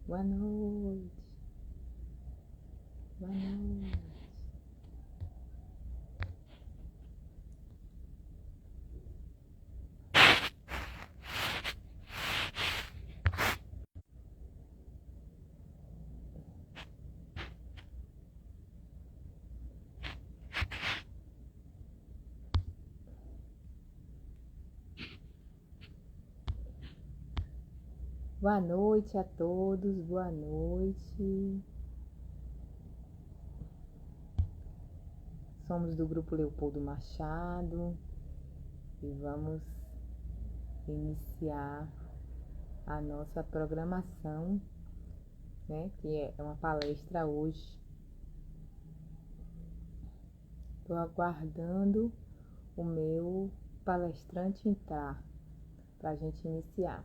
Boa noite. Boa noite. Boa noite a todos. Boa noite. Somos do grupo Leopoldo Machado e vamos iniciar a nossa programação, né? Que é uma palestra hoje. Estou aguardando o meu palestrante entrar para a gente iniciar.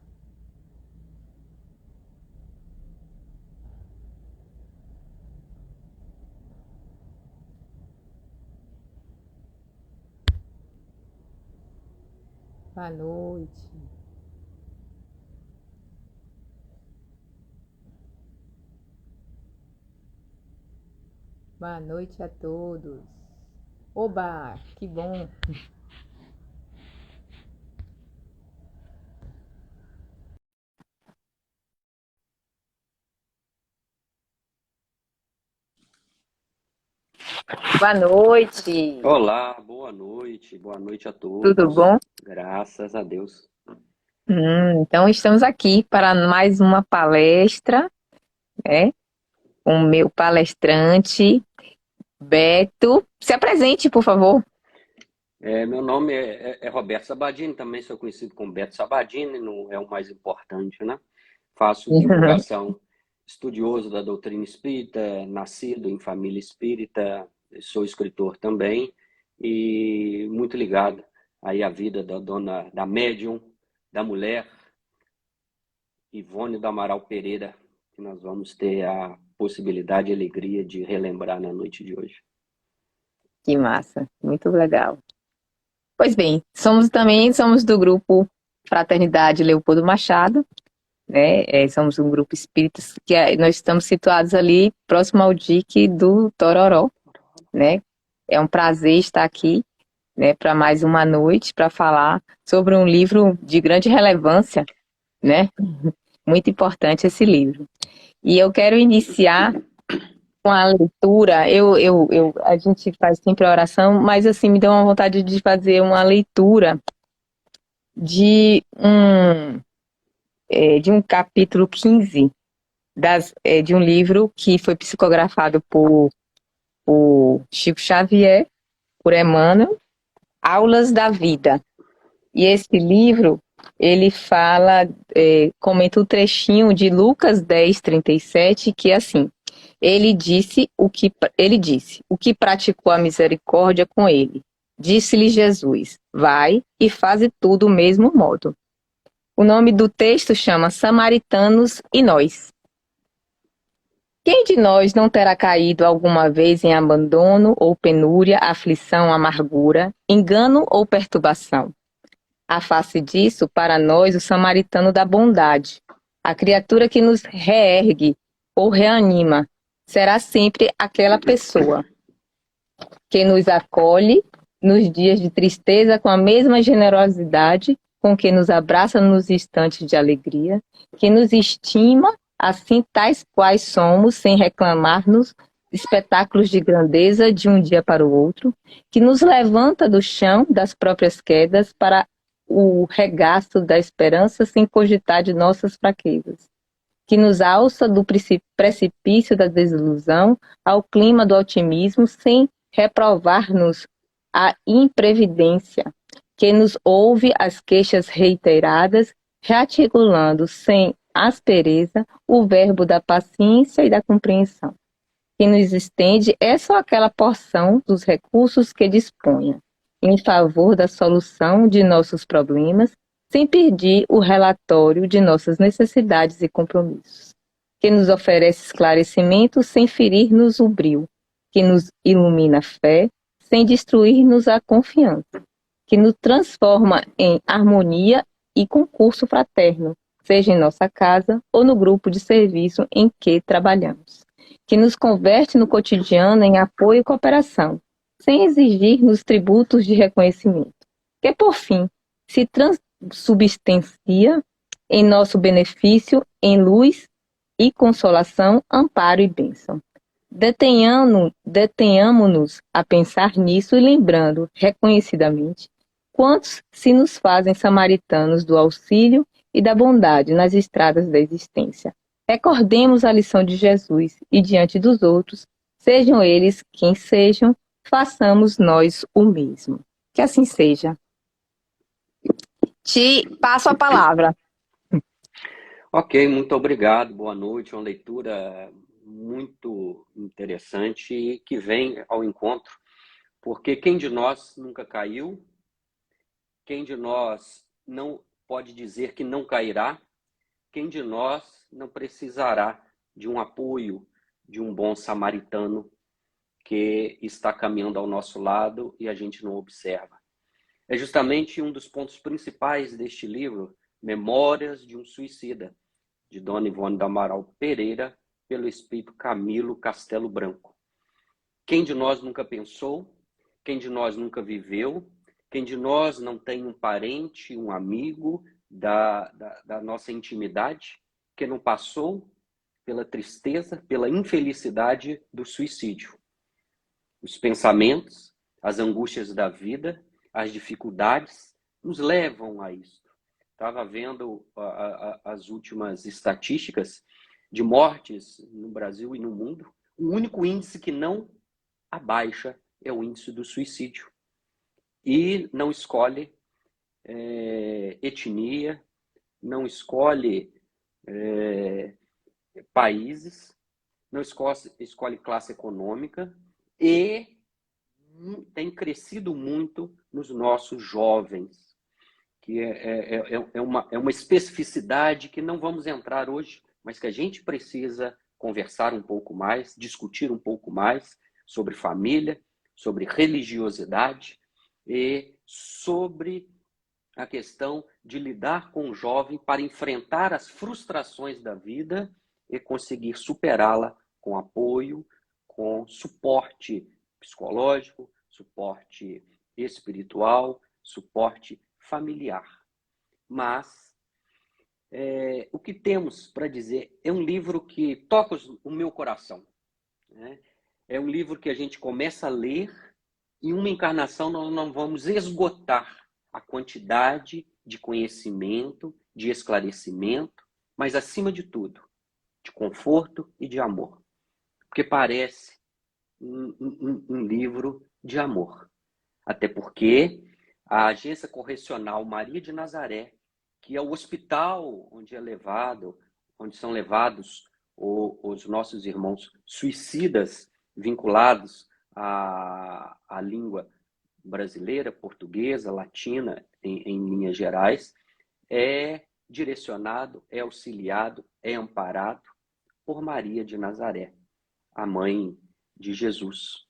Boa noite. Boa noite a todos. Oba, que bom! Boa noite. Olá, boa noite a Tudo todos. bom? Graças a Deus. Então estamos aqui para mais uma palestra, né? Com o meu palestrante, Beto. Se apresente, por favor. Meu nome é Roberto Sabadini, também sou conhecido como Beto Sabadini, não é o mais importante, né? Faço divulgação, estudioso da doutrina espírita, nascido em família espírita, sou escritor também e muito ligado aí à vida da médium, da mulher, Ivone do Amaral Pereira, que nós vamos ter a possibilidade e alegria de relembrar na noite de hoje. Que massa, muito legal. Pois bem, somos do grupo Fraternidade Leopoldo Machado, né? Somos um grupo espírita que nós estamos situados ali próximo ao dique do Tororó, né? É um prazer estar aqui, né, para mais uma noite para falar sobre um livro de grande relevância, né? Muito importante esse livro. E eu quero iniciar com a leitura. A gente faz sempre a oração, mas assim me deu uma vontade de fazer uma leitura de um capítulo 15 de um livro que foi psicografado por Chico Xavier, por Emmanuel, Aulas da Vida. E esse livro, ele comenta um trechinho de Lucas 10:37, que é assim: o que praticou a misericórdia com ele. Disse-lhe Jesus: vai e faze tudo do mesmo modo. O nome do texto chama Samaritanos e Nós. Quem de nós não terá caído alguma vez em abandono ou penúria, aflição, amargura, engano ou perturbação? A face disso, para nós, o samaritano da bondade, a criatura que nos reergue ou reanima, será sempre aquela pessoa que nos acolhe nos dias de tristeza com a mesma generosidade com que nos abraça nos instantes de alegria, que nos estima assim tais quais somos, sem reclamar-nos espetáculos de grandeza de um dia para o outro, que nos levanta do chão das próprias quedas para o regaço da esperança sem cogitar de nossas fraquezas, que nos alça do precipício da desilusão ao clima do otimismo sem reprovar-nos a imprevidência, que nos ouve as queixas reiteradas, rearticulando sem aspereza o verbo da paciência e da compreensão, que nos estende só aquela porção dos recursos que disponha, em favor da solução de nossos problemas, sem pedir o relatório de nossas necessidades e compromissos, que nos oferece esclarecimento sem ferir-nos o brio, que nos ilumina a fé, sem destruir-nos a confiança, que nos transforma em harmonia e concurso fraterno, seja em nossa casa ou no grupo de serviço em que trabalhamos, que nos converte no cotidiano em apoio e cooperação, sem exigir-nos tributos de reconhecimento, que, por fim, se transubstancia em nosso benefício, em luz e consolação, amparo e bênção. Detenhamo-nos a pensar nisso e lembrando, reconhecidamente, quantos se nos fazem samaritanos do auxílio e da bondade nas estradas da existência. Recordemos a lição de Jesus e, diante dos outros, sejam eles quem sejam, façamos nós o mesmo. Que assim seja. Te passo a palavra. Ok, muito obrigado. Boa noite. Uma leitura muito interessante e que vem ao encontro, porque quem de nós nunca caiu? Quem de nós não pode dizer que não cairá? Quem de nós não precisará de um apoio, de um bom samaritano que está caminhando ao nosso lado e a gente não observa? É justamente um dos pontos principais deste livro, Memórias de um Suicida, de Dona Ivone do Amaral Pereira, pelo espírito Camilo Castelo Branco. Quem de nós nunca pensou? Quem de nós nunca viveu? Quem de nós não tem um parente, um amigo da nossa intimidade que não passou pela tristeza, pela infelicidade do suicídio? Os pensamentos, as angústias da vida, as dificuldades nos levam a isso. Estava vendo as últimas estatísticas de mortes no Brasil e no mundo. O único índice que não abaixa é o índice do suicídio. E não escolhe etnia, não escolhe países, não escolhe classe econômica e tem crescido muito nos nossos jovens, que é uma especificidade que não vamos entrar hoje, mas que a gente precisa conversar um pouco mais, discutir um pouco mais sobre família, sobre religiosidade e sobre a questão de lidar com o jovem para enfrentar as frustrações da vida e conseguir superá-la com apoio, com suporte psicológico, suporte espiritual, suporte familiar. Mas o que temos para dizer é um livro que toca o meu coração, né? É um livro que a gente começa a ler e em uma encarnação nós não vamos esgotar a quantidade de conhecimento, de esclarecimento, mas acima de tudo, de conforto e de amor. Porque parece um livro de amor. Até porque a Agência Correcional Maria de Nazaré, que é o hospital onde são levados os nossos irmãos suicidas vinculados à língua brasileira, portuguesa, latina, em linhas gerais, é direcionado, é auxiliado, é amparado por Maria de Nazaré, a mãe de Jesus.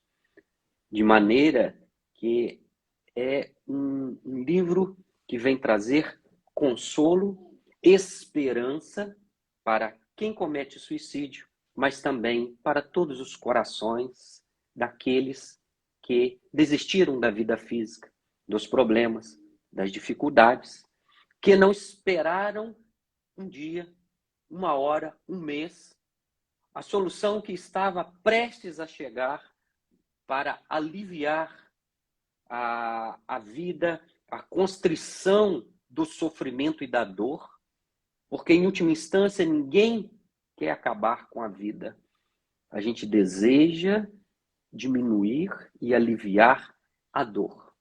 De maneira que é um livro que vem trazer consolo, esperança para quem comete suicídio, mas também para todos os corações daqueles que desistiram da vida física, dos problemas, das dificuldades, que não esperaram um dia, uma hora, um mês, a solução que estava prestes a chegar para aliviar a vida, a constrição do sofrimento e da dor, porque em última instância ninguém quer acabar com a vida. A gente deseja diminuir e aliviar a dor.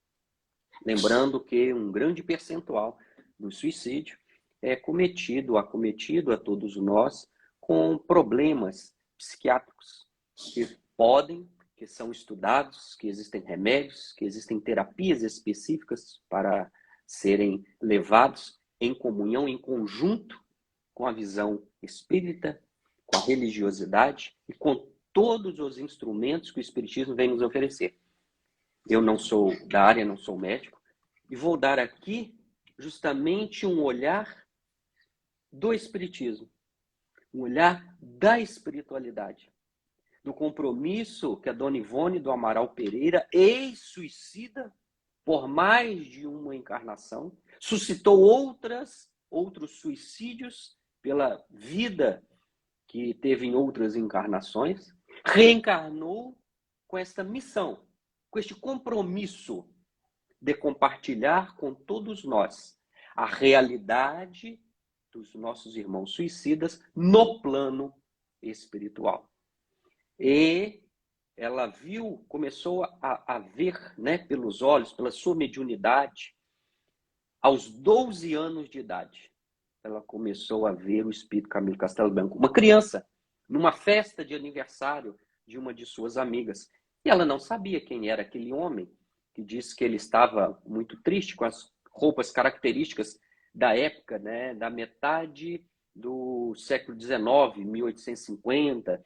Lembrando que um grande percentual do suicídio é acometido a todos nós com problemas psiquiátricos que são estudados, que existem remédios, que existem terapias específicas para serem levados em comunhão, em conjunto com a visão espírita, com a religiosidade e com todos os instrumentos que o Espiritismo vem nos oferecer. Eu não sou da área, não sou médico, e vou dar aqui justamente um olhar do espiritismo, um olhar da espiritualidade, do compromisso que a Dona Ivone do Amaral Pereira, ex-suicida por mais de uma encarnação, suscitou outros suicídios pela vida que teve em outras encarnações, reencarnou com esta missão, com este compromisso de compartilhar com todos nós a realidade dos nossos irmãos suicidas no plano espiritual. E ela viu, começou a ver, né, pelos olhos, pela sua mediunidade, aos 12 anos de idade. Ela começou a ver o espírito Camilo Castelo Branco, uma criança, numa festa de aniversário de uma de suas amigas. E ela não sabia quem era aquele homem, que disse que ele estava muito triste com as roupas características da época, né, da metade do século XIX, 1850,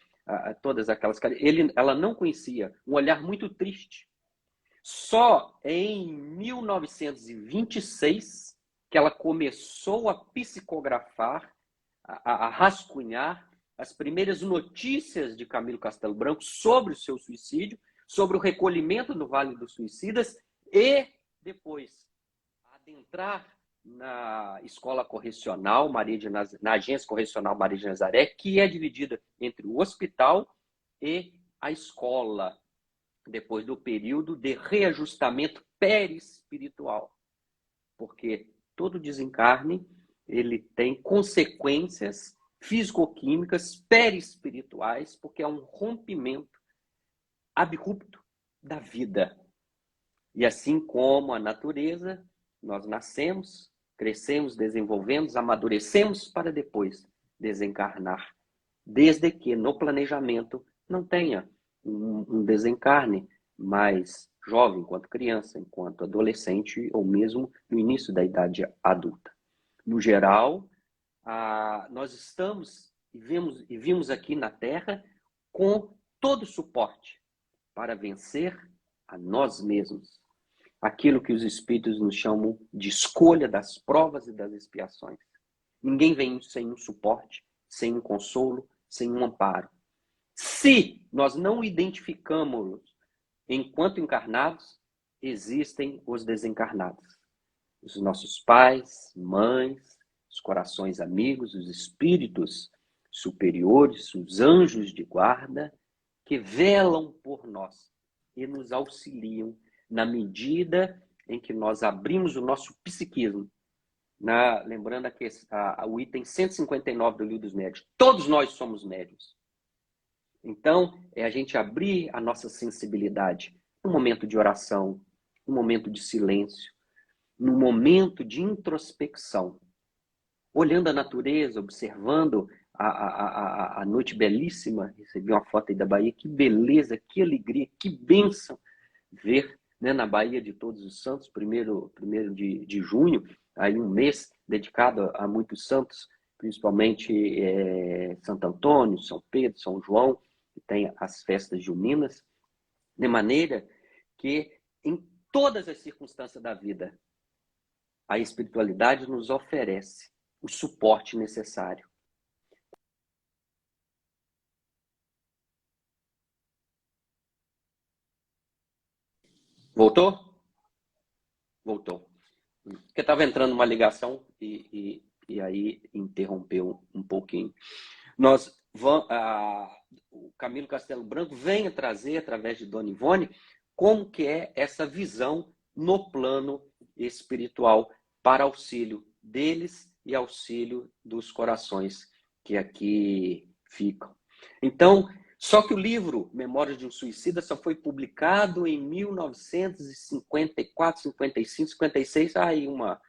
todas aquelas... Ela não conhecia, um olhar muito triste. Só em 1926 que ela começou a psicografar, a rascunhar as primeiras notícias de Camilo Castelo Branco sobre o seu suicídio, sobre o recolhimento no Vale dos Suicidas e depois adentrar na escola correcional na agência correcional Maria de Nazaré, que é dividida entre o hospital e a escola, depois do período de reajustamento perispiritual. Porque todo desencarne, ele tem consequências físico-químicas perispirituais, porque é um rompimento abrupto da vida. E assim como a natureza, nós nascemos, crescemos, desenvolvemos, amadurecemos para depois desencarnar. Desde que no planejamento não tenha um desencarne mais jovem, enquanto criança, enquanto adolescente ou mesmo no início da idade adulta. No geral, nós estamos e vimos aqui na Terra com todo o suporte para vencer a nós mesmos. Aquilo que os espíritos nos chamam de escolha das provas e das expiações. Ninguém vem sem um suporte, sem um consolo, sem um amparo. Se nós não identificamos enquanto encarnados, existem os desencarnados. Os nossos pais, mães, os corações amigos, os espíritos superiores, os anjos de guarda, que velam por nós e nos auxiliam na medida em que nós abrimos o nosso psiquismo. Lembrando aqui o item 159 do Livro dos Médiuns. Todos nós somos médiuns. Então, é a gente abrir a nossa sensibilidade num momento de oração, num momento de silêncio, num momento de introspecção, olhando a natureza, observando a noite belíssima. Recebi uma foto aí da Bahia, que beleza, que alegria, que bênção ver, né, na Bahia de Todos os Santos, primeiro de junho, aí um mês dedicado a muitos santos, principalmente Santo Antônio, São Pedro, São João, que tem as festas juninas, de maneira que em todas as circunstâncias da vida, a espiritualidade nos oferece o suporte necessário. Voltou? Voltou. Porque estava entrando uma ligação e aí interrompeu um pouquinho. O Camilo Castelo Branco vem trazer, através de Dona Ivone, como que é essa visão no plano espiritual para auxílio deles e auxílio dos corações que aqui ficam. Então, só que o livro Memórias de um Suicida só foi publicado em 1954, 55, 56, aí uma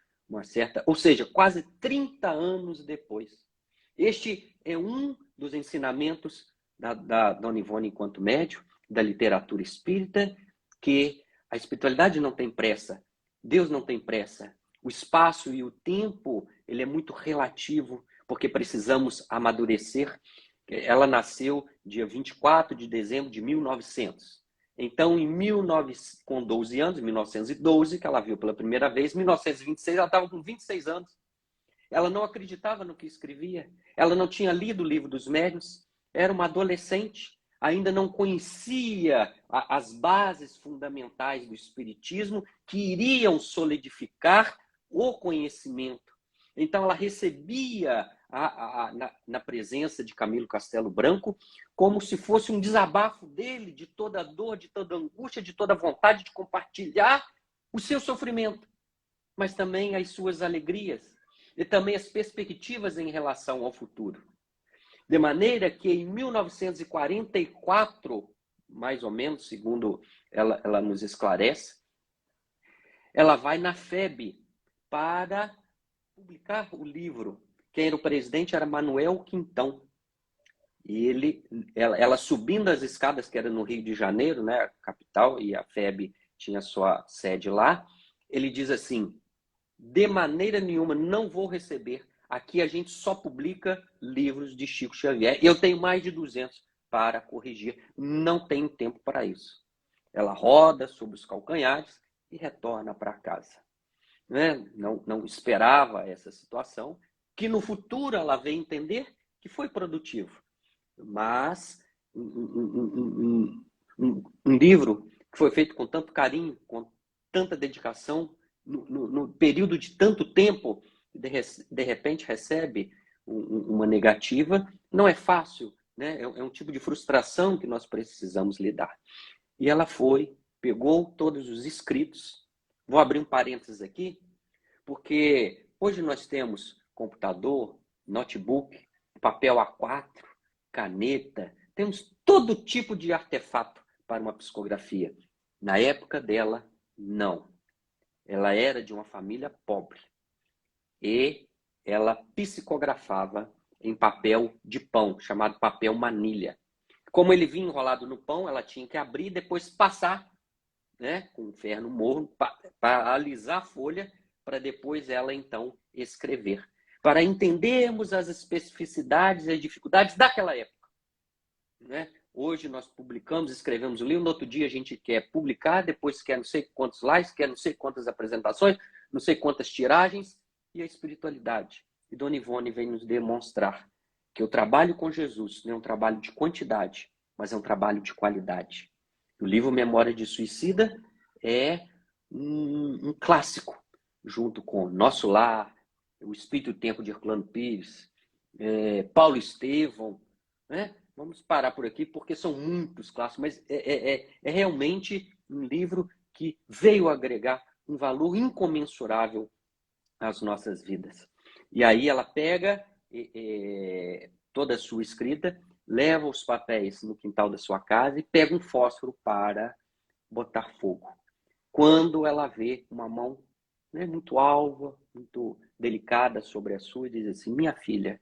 certa... Ou seja, quase 30 anos depois. Este é um dos ensinamentos da Dona Ivone enquanto médium, da literatura espírita, que a espiritualidade não tem pressa, Deus não tem pressa. O espaço e o tempo, ele é muito relativo, porque precisamos amadurecer. Ela nasceu dia 24 de dezembro de 1900. Então, com 12 anos, em 1912, que ela viu pela primeira vez, em 1926 ela estava com 26 anos. Ela não acreditava no que escrevia. Ela não tinha lido o livro dos médiuns. Era uma adolescente. Ainda não conhecia as bases fundamentais do espiritismo que iriam solidificar o conhecimento. Então, ela recebia na presença de Camilo Castelo Branco como se fosse um desabafo dele, de toda a dor, de toda a angústia, de toda a vontade de compartilhar o seu sofrimento, mas também as suas alegrias e também as perspectivas em relação ao futuro. De maneira que em 1944, mais ou menos, segundo ela nos esclarece, ela vai na FEB para publicar o livro. Quem era o presidente era Manuel Quintão. E ela subindo as escadas, que era no Rio de Janeiro, né, a capital, e a FEB tinha sua sede lá, ele diz assim: de maneira nenhuma, não vou receber. Aqui a gente só publica livros de Chico Xavier. Eu tenho mais de 200 para corrigir. Não tenho tempo para isso. Ela roda sobre os calcanhares e retorna para casa. Né? Não esperava essa situação, que no futuro ela veio entender que foi produtivo. Mas um livro que foi feito com tanto carinho, com tanta dedicação, no período de tanto tempo, de repente recebe uma negativa, não é fácil, né? É um tipo de frustração que nós precisamos lidar. E ela pegou todos os escritos. Vou abrir um parênteses aqui, porque hoje nós temos computador, notebook, papel A4, caneta, temos todo tipo de artefato para uma psicografia. Na época dela, não. Ela era de uma família pobre e ela psicografava em papel de pão, chamado papel manilha. Como ele vinha enrolado no pão, ela tinha que abrir e depois passar, né, com um ferro no morno para alisar a folha, para depois ela então escrever. Para entendermos as especificidades e as dificuldades daquela época. Né? Hoje nós publicamos, escrevemos o livro, no outro dia a gente quer publicar, depois quer não sei quantos likes, quer não sei quantas apresentações, não sei quantas tiragens, e a espiritualidade. E Dona Ivone vem nos demonstrar que o trabalho com Jesus não é um trabalho de quantidade, mas é um trabalho de qualidade. O livro Memória de Suicida é um clássico, junto com Nosso Lar, O Espírito e o Tempo de Herculano Pires, Paulo Estevão, né? Vamos parar por aqui, porque são muitos clássicos, mas é realmente um livro que veio agregar um valor incomensurável às nossas vidas. E aí ela pega toda a sua escrita, leva os papéis no quintal da sua casa e pega um fósforo para botar fogo. Quando ela vê uma mão, né, muito alva, muito delicada sobre a sua, e diz assim: minha filha,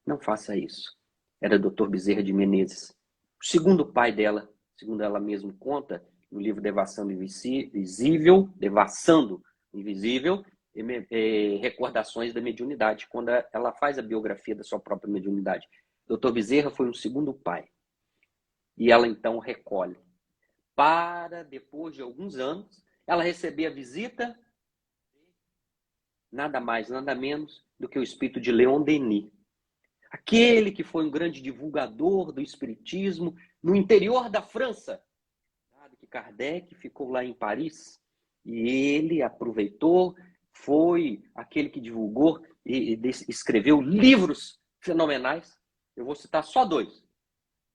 não faça isso. Era Dr. Bezerra de Menezes. O segundo pai dela, segundo ela mesma conta, no livro Devassando Invisível, Recordações da Mediunidade, quando ela faz a biografia da sua própria mediunidade. Dr. Bezerra foi um segundo pai. E ela então recolhe. Para, depois de alguns anos, ela receber a visita, nada mais, nada menos do que o espírito de Leon Denis. Aquele que foi um grande divulgador do espiritismo no interior da França. Sabe que Kardec ficou lá em Paris e ele aproveitou, foi aquele que divulgou e escreveu livros fenomenais. Eu vou citar só 2. O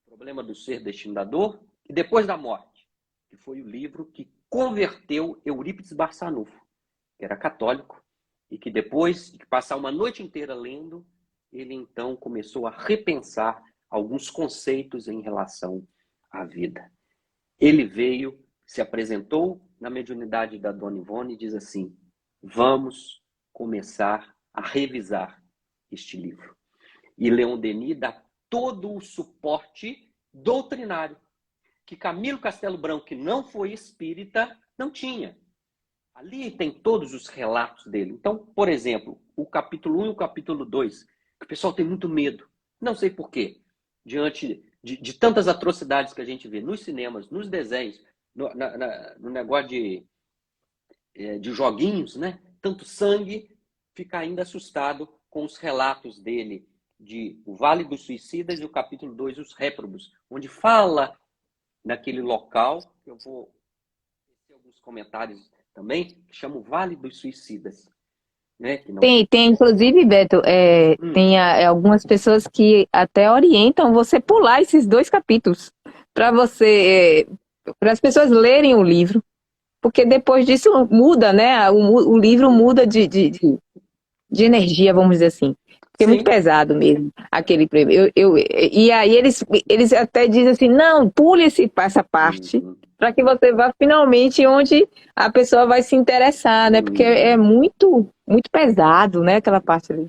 Problema do Ser Destinador e Depois da Morte, que foi o livro que converteu Eurípides Barçanufo, que era católico, e que depois de passar uma noite inteira lendo, ele então começou a repensar alguns conceitos em relação à vida. Ele veio, se apresentou na mediunidade da Dona Ivone e diz assim: vamos começar a revisar este livro. E Leon Denis dá todo o suporte doutrinário que Camilo Castelo Branco, que não foi espírita, não tinha. Ali tem todos os relatos dele. Então, por exemplo, o capítulo 1 e o capítulo 2, que o pessoal tem muito medo. Não sei por quê. Diante de tantas atrocidades que a gente vê nos cinemas, nos desenhos, no negócio de joguinhos, né? Tanto sangue, fica ainda assustado com os relatos dele de O Vale dos Suicidas e o capítulo 2, Os Réprobos, onde fala naquele local, que eu vou ter alguns comentários também, que chama o Vale dos Suicidas. Né? Que não... Tem, inclusive, Beto, tem algumas pessoas que até orientam você pular esses 2 capítulos para para as pessoas lerem o livro, porque depois disso muda, né? O livro muda de energia, vamos dizer assim. Porque é muito Sim. pesado mesmo, aquele prêmio. E aí eles até dizem assim, não, pule essa parte, para que você vá finalmente onde a pessoa vai se interessar, né? Porque é muito, muito pesado, né? Aquela parte ali.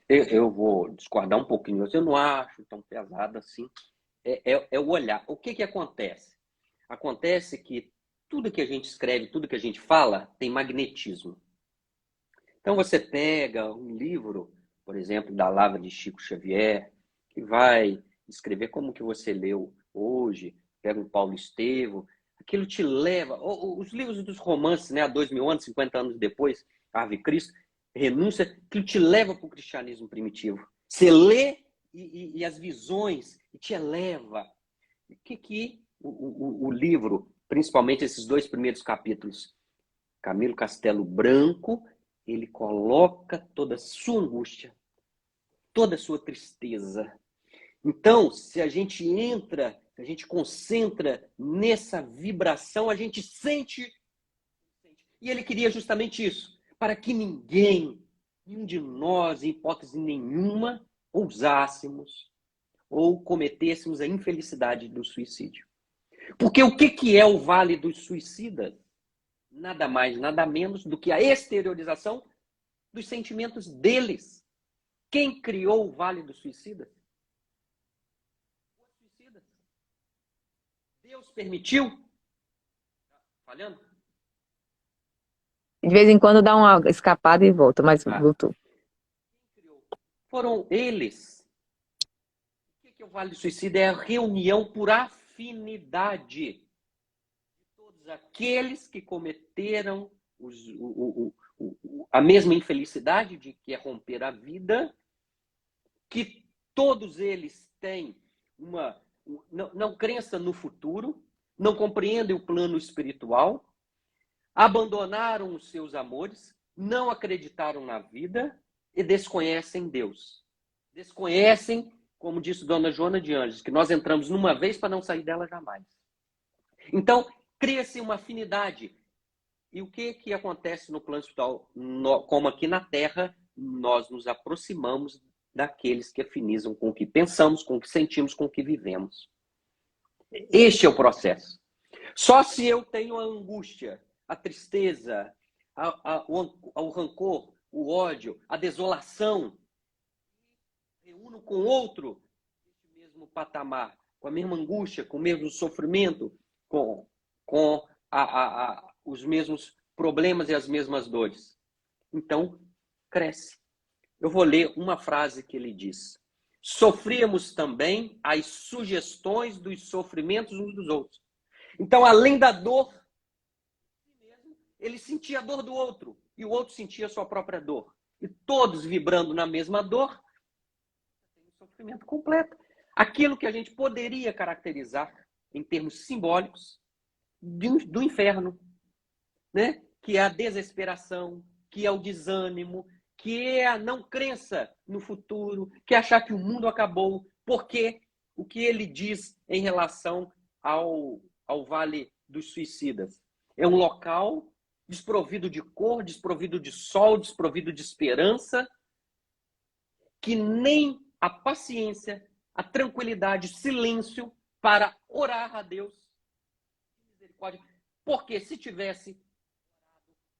Eu vou discordar um pouquinho, mas eu não acho tão pesado assim. É o olhar. O que acontece? Acontece que tudo que a gente escreve, tudo que a gente fala, tem magnetismo. Então você pega um livro, por exemplo, da Lavra de Chico Xavier, que vai escrever como que você leu hoje, pega um Paulo Estevam, aquilo te leva... Os livros dos romances, né, há 2000 anos, 50 anos depois, Ave Cristo, Renúncia, aquilo te leva para o cristianismo primitivo. Você lê e as visões e te eleva. O que o livro, principalmente esses 2 primeiros capítulos, Camilo Castelo Branco, ele coloca toda a sua angústia, toda a sua tristeza. Então, se a gente entra, se a gente concentra nessa vibração, a gente sente. E ele queria justamente isso, para que nenhum de nós, em hipótese nenhuma, ousássemos ou cometêssemos a infelicidade do suicídio. Porque o que é o Vale dos Suicidas? Nada mais, nada menos do que a exteriorização dos sentimentos deles. Quem criou o Vale dos Suicidas? Os suicidas. Deus permitiu? Falhando? De vez em quando dá uma escapada e volta, mas voltou. Quem criou? Foram eles. O que é o Vale do Suicida? É a reunião por afinidade de todos aqueles que cometeram a mesma infelicidade de que é romper a vida, que todos eles têm uma não crença no futuro, não compreendem o plano espiritual, abandonaram os seus amores, não acreditaram na vida e desconhecem Deus. Desconhecem, como disse Dona Joana de Anjos, que nós entramos numa vez para não sair dela jamais. Então, cria-se uma afinidade. E o que acontece no plano espiritual? Como aqui na Terra, nós nos aproximamos daqueles que afinizam com o que pensamos, com o que sentimos, com o que vivemos. Este é o processo. Só se eu tenho a angústia, a tristeza, o rancor, o ódio, a desolação, reúno com outro nesse mesmo patamar, com a mesma angústia, com o mesmo sofrimento, com os mesmos problemas e as mesmas dores. Então, cresce. Eu vou ler uma frase que ele diz. Sofríamos também as sugestões dos sofrimentos uns dos outros. Então, além da dor, ele sentia a dor do outro e o outro sentia a sua própria dor. E todos vibrando na mesma dor, tem um sofrimento completo. Aquilo que a gente poderia caracterizar em termos simbólicos do inferno, né? Que é a desesperação, que é o desânimo, que é a não crença no futuro, que é achar que o mundo acabou, porque o que ele diz em relação ao Vale dos Suicidas é um local desprovido de cor, desprovido de sol, desprovido de esperança, que nem a paciência, a tranquilidade, o silêncio para orar a Deus. Misericórdia. Porque se tivesse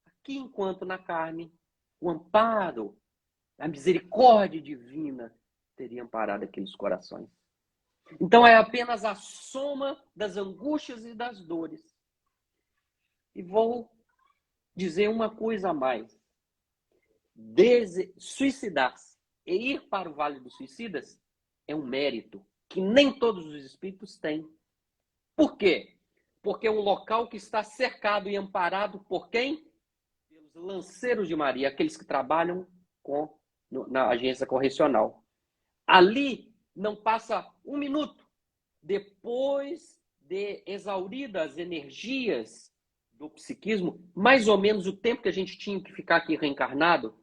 aqui enquanto na carne, o amparo, a misericórdia divina teria amparado aqueles corações. Então é apenas a soma das angústias e das dores. E vou dizer uma coisa a mais. Suicidar-se e ir para o Vale dos Suicidas é um mérito que nem todos os espíritos têm. Por quê? Porque é um local que está cercado e amparado por quem? Pelos os lanceiros de Maria, aqueles que trabalham na agência correcional. Ali não passa um minuto depois de exauridas as energias do psiquismo, mais ou menos o tempo que a gente tinha que ficar aqui reencarnado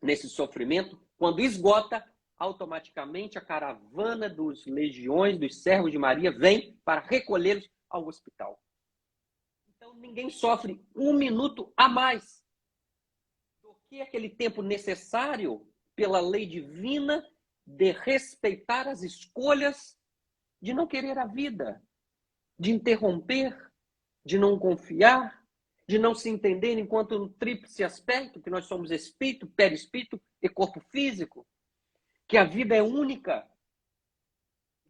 nesse sofrimento, quando esgota, automaticamente a caravana dos legiões, dos servos de Maria, vem para recolhê-los ao hospital. Então ninguém sofre um minuto a mais do que aquele tempo necessário pela lei divina de respeitar as escolhas, de não querer a vida, de interromper, de não confiar, de não se entender enquanto um tríplice aspecto, que nós somos espírito, perispírito e corpo físico, que a vida é única,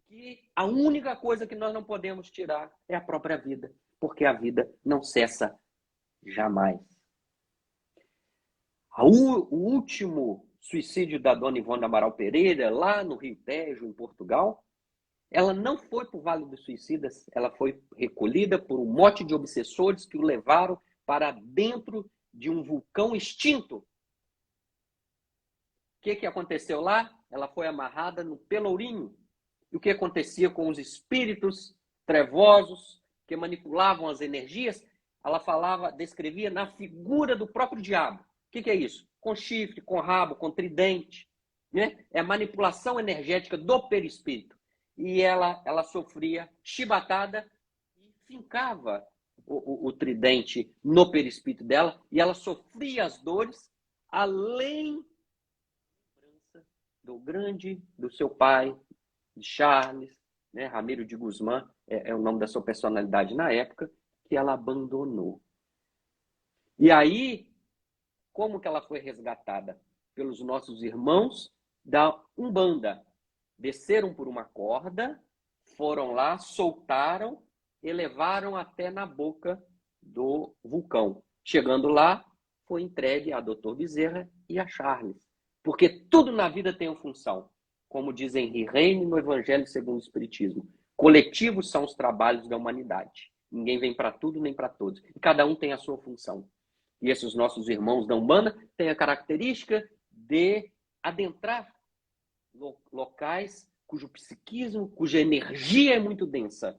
que a única coisa que nós não podemos tirar é a própria vida, porque a vida não cessa jamais. O último suicídio da dona Ivone Amaral Pereira, lá no Rio Tejo, em Portugal, ela não foi para o Vale dos Suicidas, ela foi recolhida por um mote de obsessores que o levaram para dentro de um vulcão extinto. O que aconteceu lá? Ela foi amarrada no Pelourinho. E o que acontecia com os espíritos trevosos que manipulavam as energias? Ela descrevia na figura do próprio diabo. O que é isso? Com chifre, com rabo, com tridente. Né? É a manipulação energética do perispírito. E ela sofria chibatada e fincava o tridente no perispírito dela, e ela sofria as dores, além do seu pai, de Charles, né? Ramiro de Guzmán, é o nome da sua personalidade na época, que ela abandonou. E aí, como que ela foi resgatada? Pelos nossos irmãos da Umbanda. Desceram por uma corda, foram lá, soltaram e levaram até na boca do vulcão. Chegando lá, foi entregue a Dr. Bezerra e a Charles. Porque tudo na vida tem uma função. Como diz Henri Reine no Evangelho segundo o Espiritismo. Coletivos são os trabalhos da humanidade. Ninguém vem para tudo nem para todos. E cada um tem a sua função. E esses nossos irmãos da Umbanda têm a característica de adentrar locais cujo psiquismo, cuja energia é muito densa.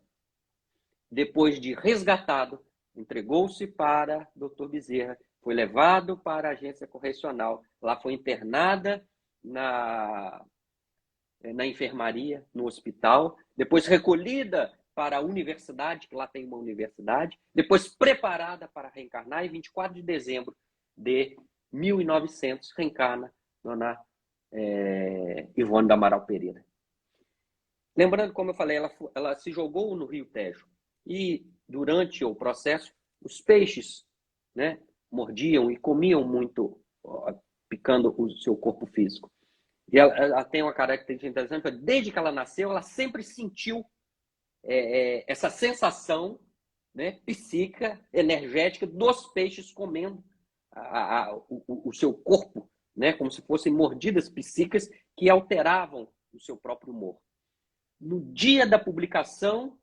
Depois de resgatado, entregou-se para Dr. Bezerra, foi levado para a agência correcional, lá foi internada na enfermaria, no hospital, depois recolhida para a universidade, que lá tem uma universidade, depois preparada para reencarnar, e 24 de dezembro de 1900 reencarna Dona Ivone do Amaral Pereira. Lembrando, como eu falei, ela se jogou no Rio Tejo. E durante o processo, os peixes, né, mordiam e comiam muito, picando o seu corpo físico. E ela tem uma característica interessante, desde que ela nasceu, ela sempre sentiu essa sensação, né, psíquica, energética dos peixes comendo o seu corpo, né, como se fossem mordidas psíquicas que alteravam o seu próprio humor. No dia da publicação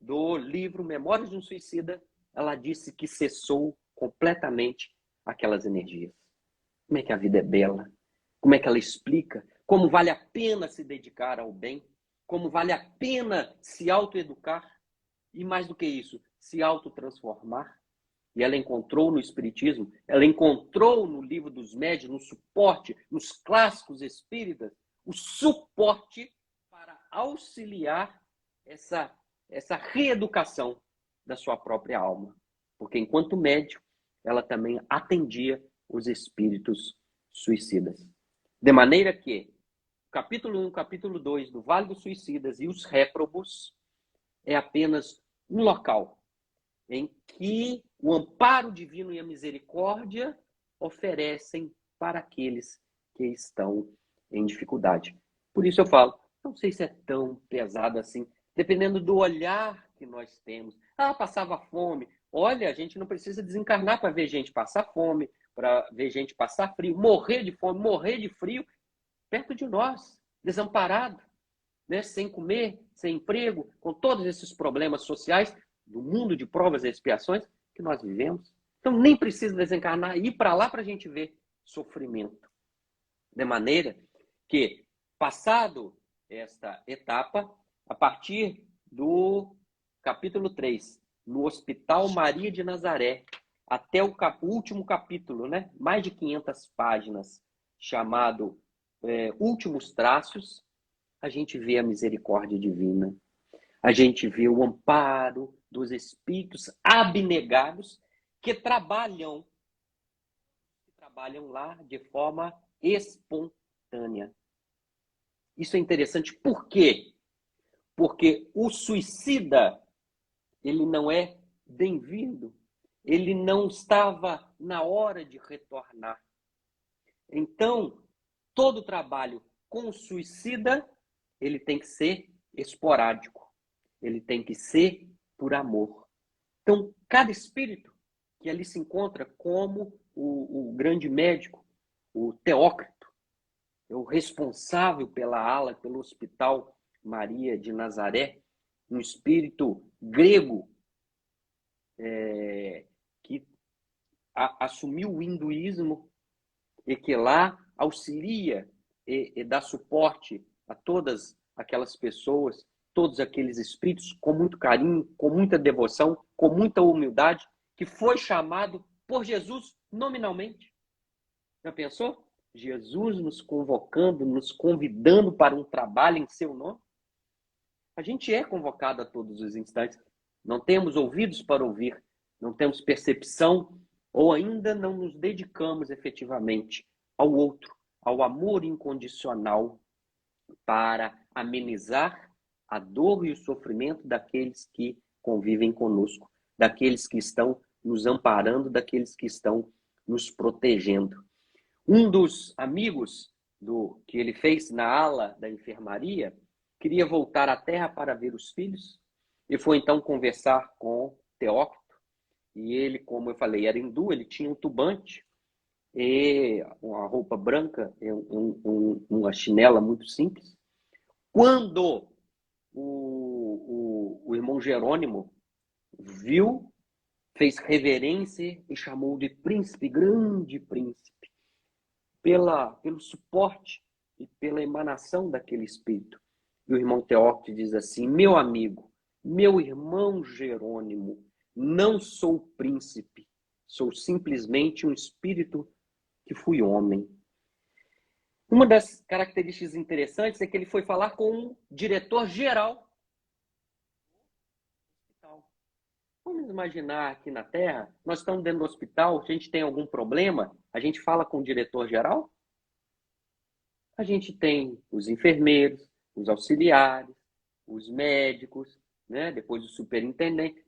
do livro Memórias de um Suicida, ela disse que cessou completamente aquelas energias. Como é que a vida é bela? Como é que ela explica? Como vale a pena se dedicar ao bem? Como vale a pena se autoeducar? E mais do que isso, se autotransformar? E ela encontrou no Espiritismo, ela encontrou no Livro dos Médiuns, no suporte, nos clássicos espíritas, o suporte para auxiliar essa reeducação da sua própria alma. Porque enquanto médium, ela também atendia os espíritos suicidas. De maneira que capítulo 1, capítulo 2 do Vale dos Suicidas e os Réprobos é apenas um local em que o amparo divino e a misericórdia oferecem para aqueles que estão em dificuldade. Por isso eu falo, não sei se é tão pesado assim, dependendo do olhar que nós temos. Passava fome. Olha, a gente não precisa desencarnar para ver gente passar fome, para ver gente passar frio, morrer de fome, morrer de frio, perto de nós, desamparado, né? Sem comer, sem emprego, com todos esses problemas sociais do mundo de provas e expiações que nós vivemos. Então nem precisa desencarnar, ir para lá para a gente ver sofrimento. De maneira que, passado esta etapa, a partir do capítulo 3, no Hospital Maria de Nazaré, até o último capítulo, né? Mais de 500 páginas, chamado Últimos Traços, a gente vê a misericórdia divina. A gente vê o amparo dos espíritos abnegados que trabalham lá de forma espontânea. Isso é interessante. Por quê? Porque o suicida, ele não é bem-vindo. Ele não estava na hora de retornar. Então, todo trabalho com o suicida, ele tem que ser esporádico. Ele tem que ser por amor. Então, cada espírito que ali se encontra, como o grande médico, o Teócrito, é o responsável pela ala, pelo Hospital Maria de Nazaré, um espírito grego que assumiu o hinduísmo e que lá auxilia e dá suporte a todas aquelas pessoas, todos aqueles espíritos, com muito carinho, com muita devoção, com muita humildade, que foi chamado por Jesus nominalmente. Já pensou? Jesus nos convocando, nos convidando para um trabalho em seu nome. A gente é convocado a todos os instantes. Não temos ouvidos para ouvir, não temos percepção ou ainda não nos dedicamos efetivamente ao outro, ao amor incondicional para amenizar a dor e o sofrimento daqueles que convivem conosco, daqueles que estão nos amparando, daqueles que estão nos protegendo. Um dos amigos que ele fez na ala da enfermaria queria voltar à Terra para ver os filhos e foi então conversar com Teócrito. E ele, como eu falei, era hindu, ele tinha um turbante e uma roupa branca, uma chinela muito simples. Quando o irmão Jerônimo viu, fez reverência e chamou de príncipe, grande príncipe, pelo suporte e pela emanação daquele espírito. E o irmão Teócrito diz assim: meu amigo, meu irmão Jerônimo, não sou príncipe, sou simplesmente um espírito que fui homem. Uma das características interessantes é que ele foi falar com um diretor-geral. Vamos imaginar aqui na Terra, nós estamos dentro do hospital, a gente tem algum problema, a gente fala com o diretor-geral? A gente tem os enfermeiros, os auxiliares, os médicos, né? Depois o superintendente.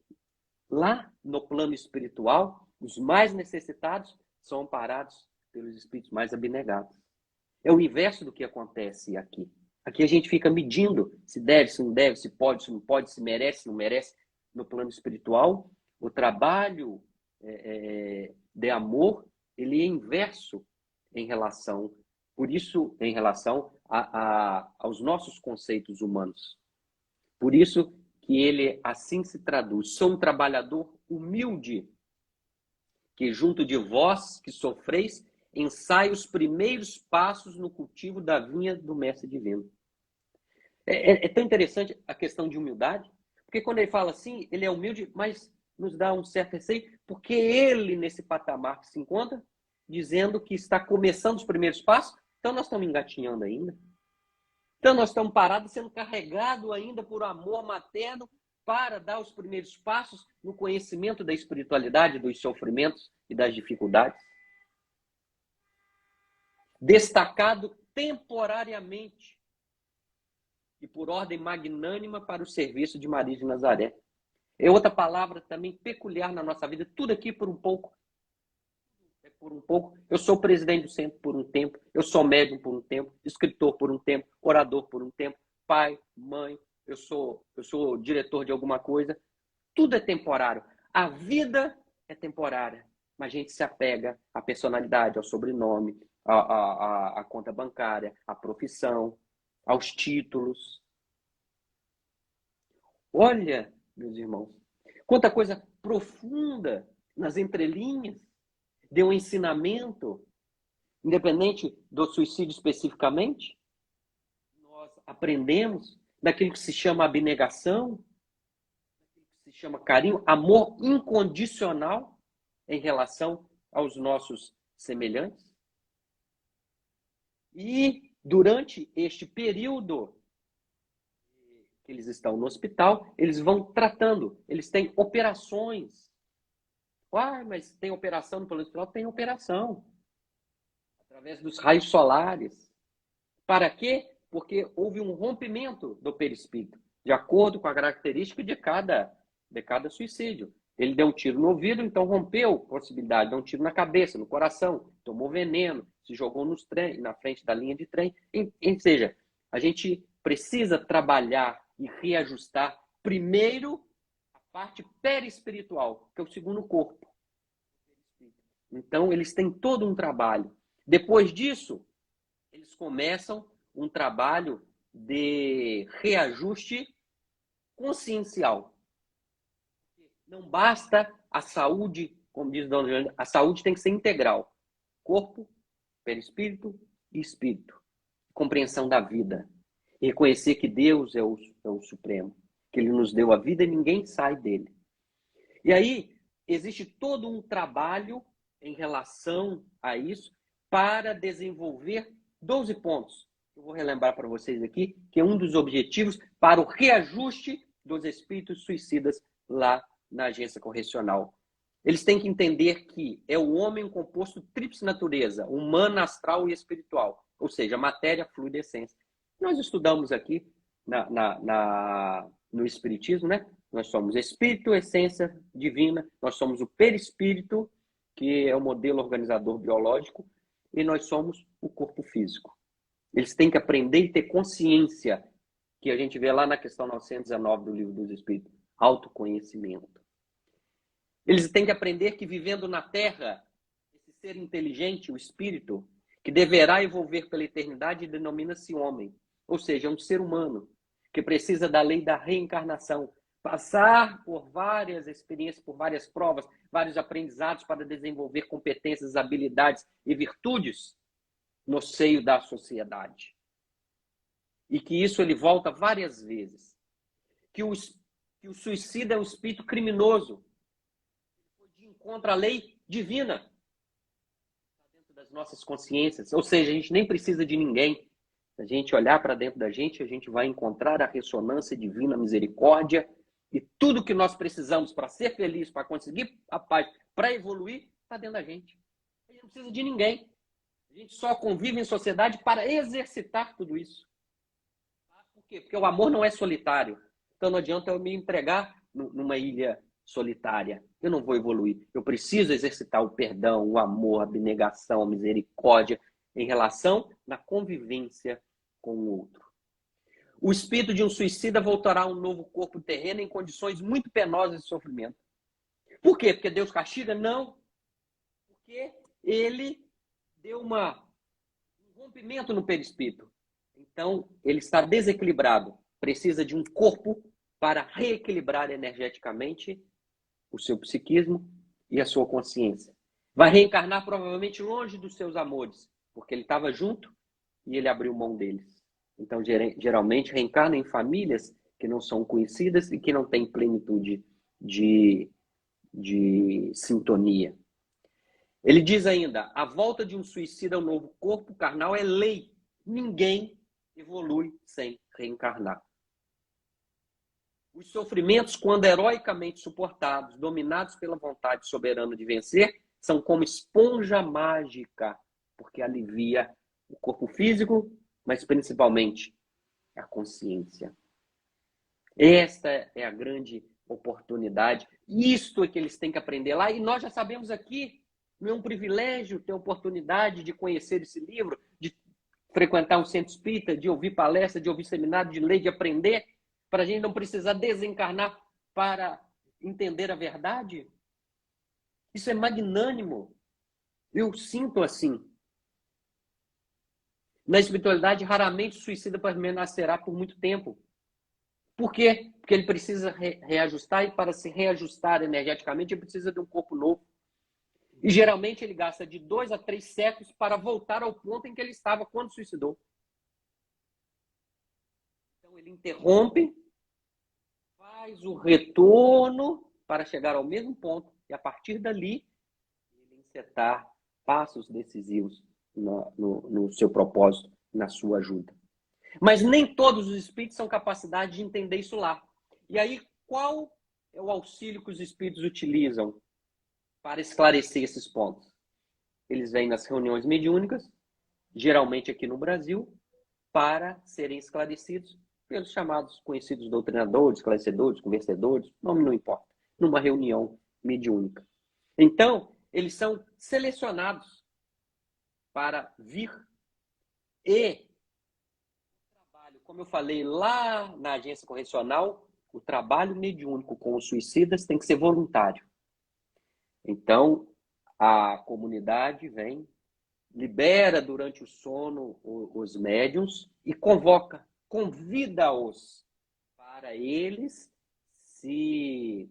Lá no plano espiritual, os mais necessitados são amparados pelos espíritos mais abnegados. É o inverso do que acontece aqui. Aqui a gente fica medindo se deve, se não deve, se pode, se não pode, se merece, se não merece. No plano espiritual, o trabalho de amor, ele é inverso em relação, por isso, em relação aos nossos conceitos humanos. Por isso que ele assim se traduz. Sou um trabalhador humilde, que junto de vós que sofreis, ensaia os primeiros passos no cultivo da vinha do Mestre Divino. É tão interessante a questão de humildade, porque quando ele fala assim, ele é humilde, mas nos dá um certo receio, porque ele, nesse patamar que se encontra, dizendo que está começando os primeiros passos, então nós estamos engatinhando ainda. Então nós estamos parados, sendo carregados ainda por amor materno para dar os primeiros passos no conhecimento da espiritualidade, dos sofrimentos e das dificuldades. Destacado temporariamente e por ordem magnânima para o serviço de Maria de Nazaré. É outra palavra também peculiar na nossa vida. Tudo aqui por um pouco. É por um pouco. Eu sou presidente do centro por um tempo. Eu sou médium por um tempo. Escritor por um tempo. Orador por um tempo. Pai, mãe. Eu sou diretor de alguma coisa. Tudo é temporário. A vida é temporária. Mas a gente se apega à personalidade, ao sobrenome, à conta bancária, à profissão, aos títulos. Olha, meus irmãos, quanta coisa profunda nas entrelinhas, deu um ensinamento, independente do suicídio especificamente. Nós aprendemos daquilo que se chama abnegação, daquilo que se chama carinho, amor incondicional em relação aos nossos semelhantes. E durante este período que eles estão no hospital, eles vão tratando, eles têm operações. Ah, mas tem operação no plano espiritual? Tem operação. Através dos raios solares. Para quê? Porque houve um rompimento do perispírito, de acordo com a característica de cada suicídio. Ele deu um tiro no ouvido, então rompeu a possibilidade, deu um tiro na cabeça, no coração, tomou veneno, se jogou nos trem, na frente da linha de trem. Ou seja, a gente precisa trabalhar e reajustar primeiro a parte perispiritual, que é o segundo corpo. Então, eles têm todo um trabalho. Depois disso, eles começam um trabalho de reajuste consciencial. Não basta a saúde, como diz Dona Joana, a saúde tem que ser integral. Corpo, perispírito e espírito. Compreensão da vida. E reconhecer que Deus é o Supremo. Que Ele nos deu a vida e ninguém sai dele. E aí, existe todo um trabalho em relação a isso para desenvolver 12 pontos. Eu vou relembrar para vocês aqui, que é um dos objetivos para o reajuste dos espíritos suicidas lá na agência correcional. Eles têm que entender que é o homem composto tríplice natureza, humana, astral e espiritual. Ou seja, matéria, fluido e essência. Nós estudamos aqui no Espiritismo, né? Nós somos espírito, essência divina, nós somos o perispírito, que é o modelo organizador biológico, e nós somos o corpo físico. Eles têm que aprender e ter consciência, que a gente vê lá na questão 919 do Livro dos Espíritos, autoconhecimento. Eles têm que aprender que vivendo na Terra, esse ser inteligente, o espírito, que deverá evolver pela eternidade, denomina-se homem. Ou seja, é um ser humano que precisa da lei da reencarnação, passar por várias experiências, por várias provas, vários aprendizados para desenvolver competências, habilidades e virtudes no seio da sociedade. E que isso ele volta várias vezes. Que o suicida é um espírito criminoso. De encontro à lei divina. Dentro das nossas consciências. Ou seja, a gente nem precisa de ninguém. Se a gente olhar para dentro da gente, a gente vai encontrar a ressonância divina, a misericórdia. E tudo que nós precisamos para ser feliz, para conseguir a paz, para evoluir, está dentro da gente. A gente não precisa de ninguém. A gente só convive em sociedade para exercitar tudo isso. Por quê? Porque o amor não é solitário. Então não adianta eu me entregar numa ilha solitária. Eu não vou evoluir. Eu preciso exercitar o perdão, o amor, a abnegação, a misericórdia em relação na convivência com o outro. O espírito de um suicida voltará a um novo corpo terreno em condições muito penosas de sofrimento. Por quê? Porque Deus castiga? Não. Porque ele deu um rompimento no perispírito. Então, ele está desequilibrado. Precisa de um corpo para reequilibrar energeticamente o seu psiquismo e a sua consciência. Vai reencarnar provavelmente longe dos seus amores, porque ele estava junto e ele abriu mão deles. Então, geralmente, reencarna em famílias que não são conhecidas e que não têm plenitude de sintonia. Ele diz ainda, a volta de um suicida ao novo corpo carnal é lei. Ninguém evolui sem reencarnar. Os sofrimentos, quando heroicamente suportados, dominados pela vontade soberana de vencer, são como esponja mágica, porque alivia o corpo físico, mas principalmente a consciência. Esta é a grande oportunidade. Isto é que eles têm que aprender lá. E nós já sabemos aqui, não é um privilégio ter a oportunidade de conhecer esse livro, de frequentar um centro espírita, de ouvir palestra, de ouvir seminário, de ler, de aprender, para a gente não precisar desencarnar para entender a verdade. Isso é magnânimo. Eu sinto assim. Na espiritualidade, raramente o suicida permanecerá por muito tempo. Por quê? Porque ele precisa reajustar e para se reajustar energeticamente, ele precisa de um corpo novo. E geralmente ele gasta de 2 a 3 séculos para voltar ao ponto em que ele estava quando suicidou. Então ele interrompe, faz o retorno para chegar ao mesmo ponto e a partir dali ele encetar passos decisivos no seu propósito, na sua ajuda. Mas nem todos os espíritos são capazes de entender isso lá. E aí, qual é o auxílio que os espíritos utilizam para esclarecer esses pontos? Eles vêm nas reuniões mediúnicas, geralmente aqui no Brasil, para serem esclarecidos pelos chamados conhecidos doutrinadores, esclarecedores, conversedores, nome não importa, numa reunião mediúnica. Então, eles são selecionados para vir e trabalho, como eu falei lá na agência correcional, o trabalho mediúnico com os suicidas tem que ser voluntário. Então, a comunidade vem, libera durante o sono os médiuns e convida-os para eles se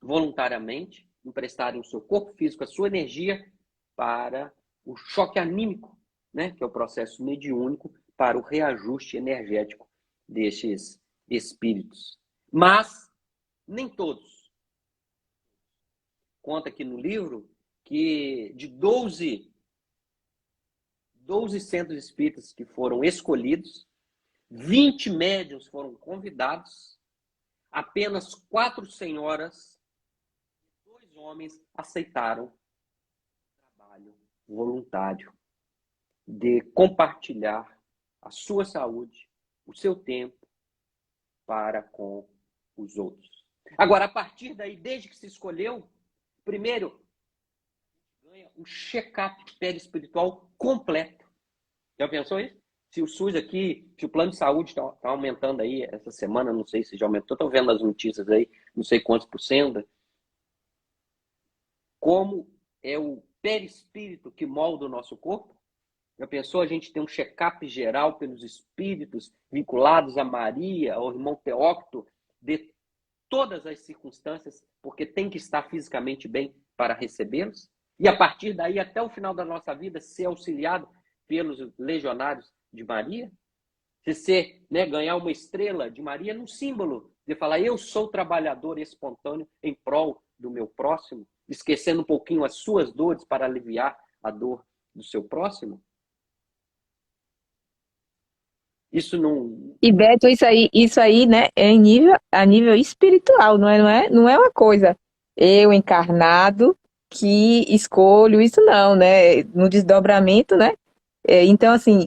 voluntariamente emprestarem o seu corpo físico, a sua energia para o choque anímico, né, que é o processo mediúnico para o reajuste energético destes espíritos. Mas nem todos. Conta aqui no livro que de 12 centros espíritas que foram escolhidos, 20 médiuns foram convidados, apenas 4 senhoras e 2 homens aceitaram o trabalho voluntário de compartilhar a sua saúde, o seu tempo para com os outros. Agora, a partir daí, desde que se escolheu, primeiro, ganha um check-up perispiritual completo. Já pensou isso? Se o SUS aqui, se o plano de saúde está aumentando aí essa semana, não sei se já aumentou, estou vendo as notícias aí, não sei quantos por cento. Como é o perispírito que molda o nosso corpo? Já pensou a gente ter um check-up geral pelos espíritos vinculados a Maria, ao irmão Teócrito, de todas as circunstâncias, porque tem que estar fisicamente bem para recebê-los? E a partir daí, até o final da nossa vida, ser auxiliado pelos legionários de Maria? Você ganhar uma estrela de Maria num símbolo de falar, eu sou trabalhador espontâneo em prol do meu próximo, esquecendo um pouquinho as suas dores para aliviar a dor do seu próximo? Isso não... E Beto, isso aí, né, é a nível espiritual, não é uma coisa eu encarnado que escolho isso não, né? No desdobramento, né? Então, assim,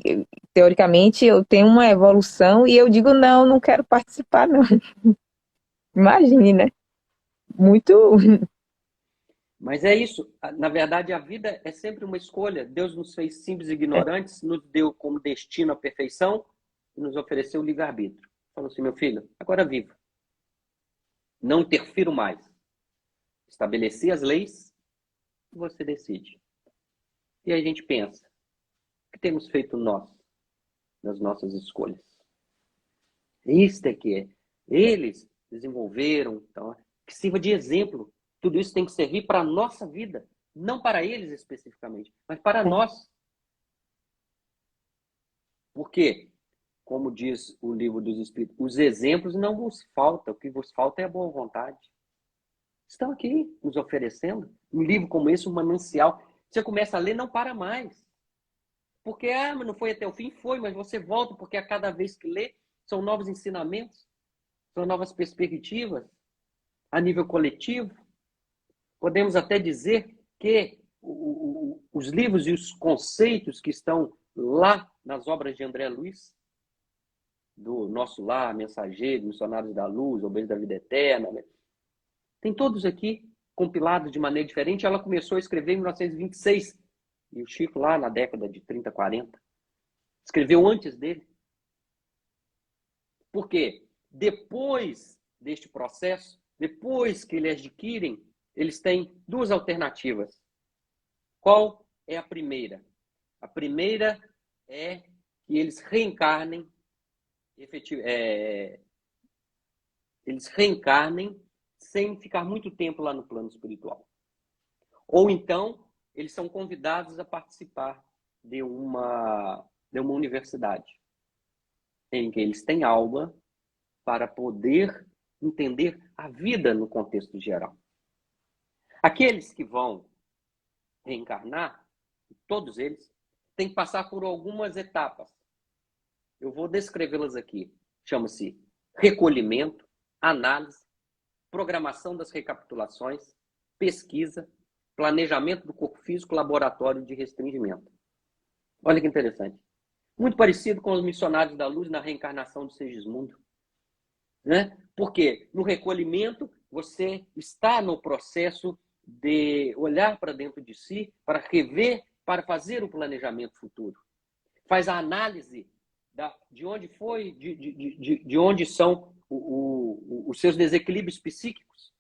teoricamente eu tenho uma evolução e eu digo não, não quero participar, não. Imagine, né? Muito. Mas é isso. Na verdade, a vida é sempre uma escolha. Deus nos fez simples e ignorantes, nos deu como destino a perfeição e nos ofereceu o livre-arbítrio. Falou assim, meu filho, agora viva. Não interfiro mais. Estabeleci as leis, você decide. E aí a gente pensa, o que temos feito nós, nas nossas escolhas? Isto é que é. Eles desenvolveram, então, que sirva de exemplo. Tudo isso tem que servir para a nossa vida, não para eles especificamente, mas para nós. Porque, como diz o livro dos Espíritos, os exemplos não vos faltam, o que vos falta é a boa vontade. Estão aqui nos oferecendo um livro como esse, um manancial. Você começa a ler, não para mais. Porque, mas não foi até o fim? Foi, mas você volta, porque a cada vez que lê, são novos ensinamentos, são novas perspectivas, a nível coletivo. Podemos até dizer que os livros e os conceitos que estão lá nas obras de André Luiz, do Nosso Lar, Mensageiro, Missionários da Luz, Obreiros da Vida Eterna, né? Tem todos aqui compilados de maneira diferente. Ela começou a escrever em 1926, e o Chico lá na década de 30, 40. Escreveu antes dele. Por quê? Depois deste processo, depois que eles adquirem, eles têm 2 alternativas. Qual é a primeira? A primeira é que eles reencarnem, eles reencarnem sem ficar muito tempo lá no plano espiritual. Ou então, eles são convidados a participar de uma universidade, em que eles têm aula para poder entender a vida no contexto geral. Aqueles que vão reencarnar, todos eles, têm que passar por algumas etapas. Eu vou descrevê-las aqui. Chama-se recolhimento, análise, programação das recapitulações, pesquisa, planejamento do corpo físico, laboratório de restringimento. Olha que interessante. Muito parecido com os missionários da luz na reencarnação do Segismundo. Né? Porque no recolhimento você está no processo de olhar para dentro de si, para rever, para fazer o planejamento futuro. Faz a análise de onde foi, de onde são os seus desequilíbrios psíquicos.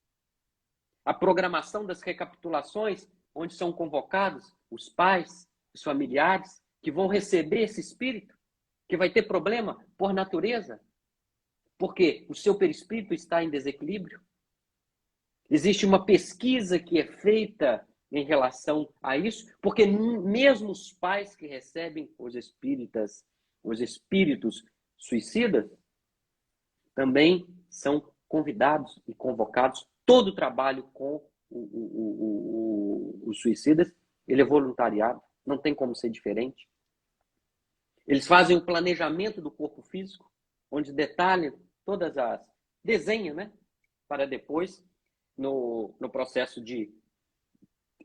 A programação das recapitulações, onde são convocados os pais, os familiares, que vão receber esse espírito, que vai ter problema por natureza, porque o seu perispírito está em desequilíbrio. Existe uma pesquisa que é feita em relação a isso, porque mesmo os pais que recebem os espíritos suicidas, também são convidados e convocados. Todo o trabalho com os suicidas, ele é voluntariado, não tem como ser diferente. Eles fazem o planejamento do corpo físico, onde detalham todas as... desenha, né? Para depois, no processo de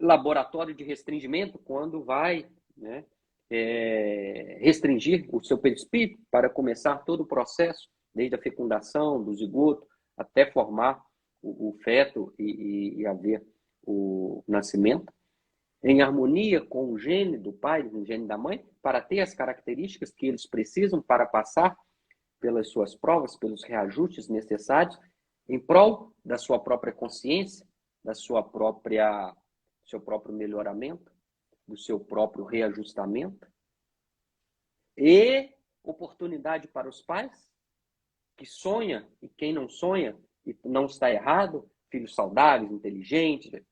laboratório de restringimento, quando vai, né, restringir o seu perispírito para começar todo o processo, desde a fecundação, do zigoto, até formar o feto e haver o nascimento, em harmonia com o gene do pai, o gene da mãe, para ter as características que eles precisam para passar pelas suas provas, pelos reajustes necessários, em prol da sua própria consciência, do seu próprio melhoramento, do seu próprio reajustamento. E oportunidade para os pais, que sonha, e quem não sonha, e não está errado, filhos saudáveis, inteligentes,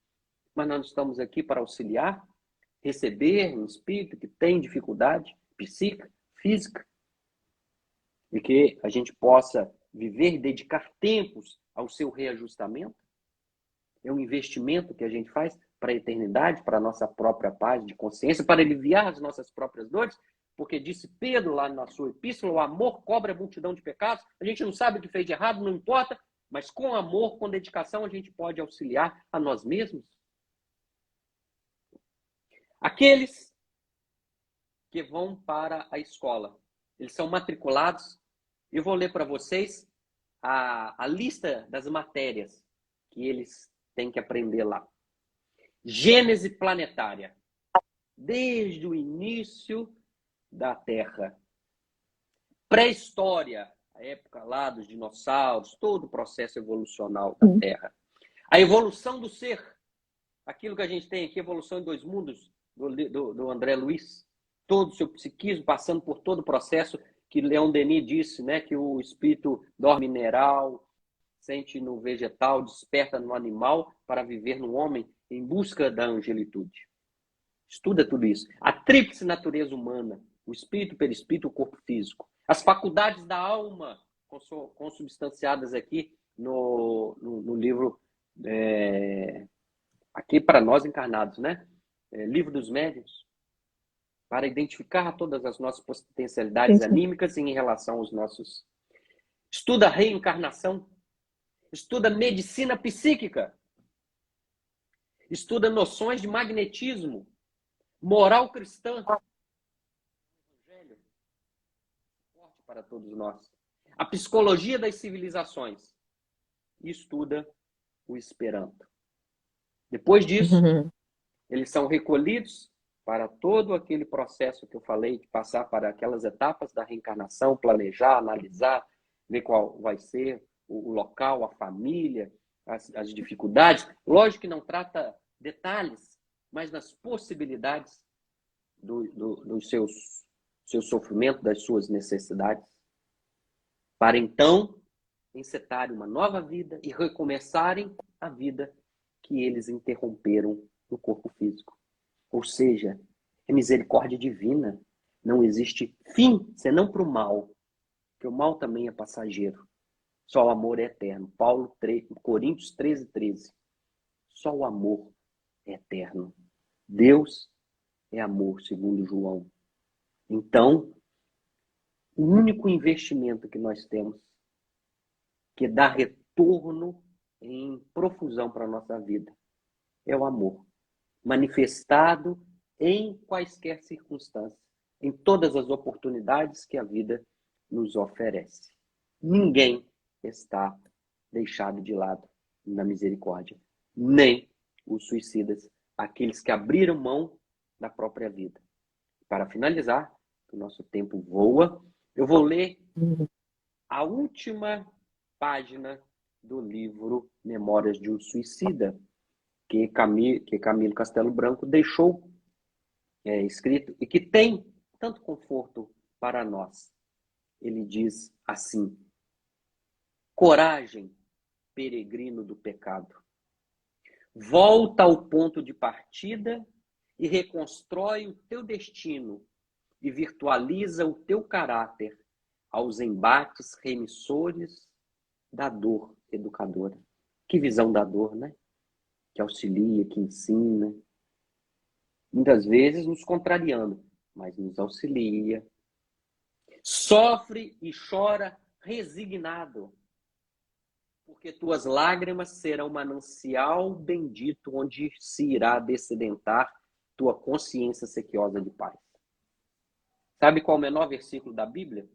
mas nós estamos aqui para auxiliar, receber um espírito que tem dificuldade psíquica, física, e que a gente possa viver e dedicar tempos ao seu reajustamento. É um investimento que a gente faz para a eternidade, para a nossa própria paz de consciência, para aliviar as nossas próprias dores, porque disse Pedro lá na sua epístola, o amor cobre a multidão de pecados, a gente não sabe o que fez de errado, não importa, mas com amor, com dedicação, a gente pode auxiliar a nós mesmos. Aqueles que vão para a escola, eles são matriculados. Eu vou ler para vocês a lista das matérias que eles têm que aprender lá. Gênese planetária, desde o início da Terra. Pré-história, a época lá dos dinossauros, todo o processo evolucional da Terra. A evolução do ser, aquilo que a gente tem aqui, Evolução em Dois Mundos, do André Luiz, todo o seu psiquismo, passando por todo o processo que Leon Denis disse, né, que o espírito dorme mineral, sente no vegetal, desperta no animal para viver no homem em busca da angelitude. Estuda tudo isso. A tríplice natureza humana, o espírito, o perispírito, o corpo físico. As faculdades da alma, consubstanciadas aqui no livro, aqui para nós encarnados, né? Livro dos Médiuns, para identificar todas as nossas potencialidades anímicas em relação aos nossos. Estuda a reencarnação, estuda medicina psíquica, estuda noções de magnetismo, moral cristã, evangelho, forte para todos nós. A psicologia das civilizações, e estuda o Esperanto. Depois disso, eles são recolhidos para todo aquele processo que eu falei, de passar para aquelas etapas da reencarnação, planejar, analisar, ver qual vai ser o local, a família, as dificuldades. Lógico que não trata detalhes, mas das possibilidades dos seu sofrimento, das suas necessidades, para então encetarem uma nova vida e recomeçarem a vida que eles interromperam no corpo físico. Ou seja, é misericórdia divina. Não existe fim senão para o mal, porque o mal também é passageiro. Só o amor é eterno. Coríntios 13:13. Só o amor é eterno. Deus é amor, segundo João. Então, o único investimento que nós temos que dá retorno em profusão para a nossa vida é o amor, manifestado em quaisquer circunstâncias, em todas as oportunidades que a vida nos oferece. Ninguém está deixado de lado na misericórdia, nem os suicidas, aqueles que abriram mão da própria vida. Para finalizar, o nosso tempo voa, eu vou ler a última página do livro Memórias de um Suicida, que Camilo Castelo Branco deixou escrito e que tem tanto conforto para nós. Ele diz assim: coragem, peregrino do pecado. Volta ao ponto de partida e reconstrói o teu destino e virtualiza o teu caráter aos embates remissores da dor educadora. Que visão da dor, né? Que auxilia, que ensina. Muitas vezes nos contrariando, mas nos auxilia. Sofre e chora resignado, porque tuas lágrimas serão manancial bendito onde se irá descedentar tua consciência sequiosa de paz. Sabe qual é o menor versículo da Bíblia?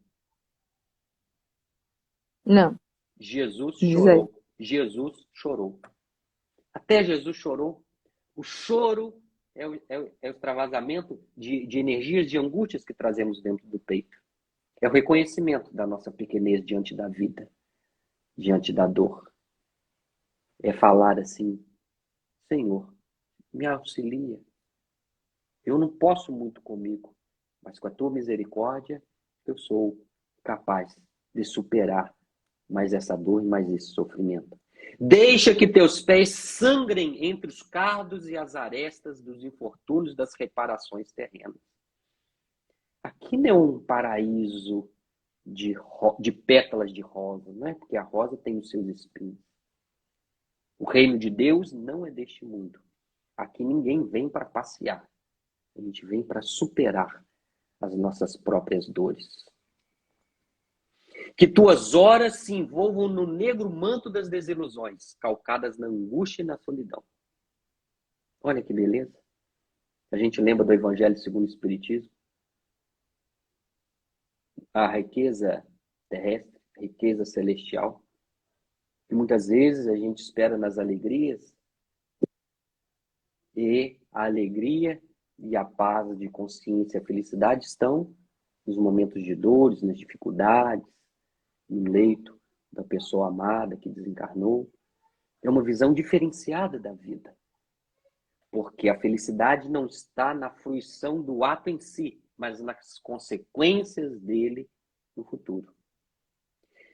Não, Jesus diz aí. chorou. Jesus chorou. Até Jesus chorou. O choro é o extravasamento de energias, de angústias que trazemos dentro do peito. É o reconhecimento da nossa pequenez diante da vida, diante da dor. É falar assim: Senhor, me auxilia. Eu não posso muito comigo, mas com a tua misericórdia eu sou capaz de superar mais essa dor e mais esse sofrimento. Deixa que teus pés sangrem entre os cardos e as arestas dos infortúnios das reparações terrenas. Aqui não é um paraíso de pétalas de rosa, não é? Porque a rosa tem os seus espinhos. O reino de Deus não é deste mundo. Aqui ninguém vem para passear. A gente vem para superar as nossas próprias dores. Que tuas horas se envolvam no negro manto das desilusões, calcadas na angústia e na solidão. Olha que beleza. A gente lembra do Evangelho segundo o Espiritismo. A riqueza terrestre, a riqueza celestial, que muitas vezes a gente espera nas alegrias, e a alegria e a paz de consciência e a felicidade estão nos momentos de dores, nas dificuldades, no leito da pessoa amada que desencarnou. É uma visão diferenciada da vida, porque a felicidade não está na fruição do ato em si, mas nas consequências dele no futuro.